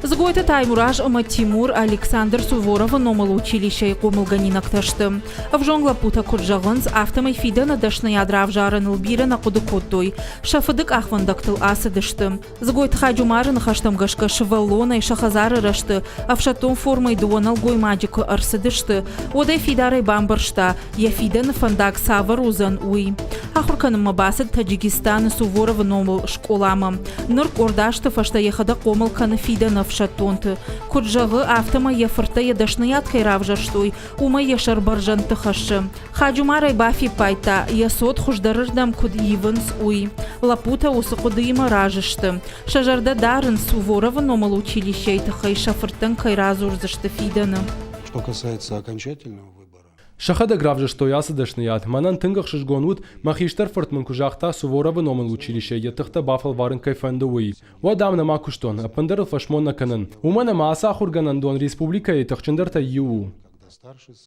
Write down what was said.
Згойта Таймураж Тимур Александр Суворов номал училище Кумылганинак ташты. В Жонглапута Куджагынс автомай фидана дашна ядрав жарын лбира на кудукуттой. Шафыдык ахвандактыл асы дышты. Згойт хаджумарын хаштамгашка швалона и шахазары рашты. Авшатон формой дуанал гоймаджику арсы дышты. Одай фидарай бамбаршта. Я фидан фандак саварузан уй. Ахурканым мабасад Таджикистан Суворов номал школама. Нырк ордашты фашта ехада комылканы фидана в шатонты. Куджагы автома ефырта едашныят хайравжаштой. Ума ешар баржан тыхашы. Хаджумарай бафи пайта. Ясот хуждарырдам куд ивенс уй. Лапута усы кудыйма ражышты. Шажарда дарын Суворова номал училище и тыхай шафыртан кайразурзашты фидана. Что касается окончательного выбора. Шахада гравжа что ясы дашният, манан тынгах шишгонут, махиштар фортман кужахта Суворова номал училище, етыхта бафал варын кайфандуи. Уадам на макуштон, апандарл фашмон на канан. Умана мааса хурганан дон республика и тахчандарта ю.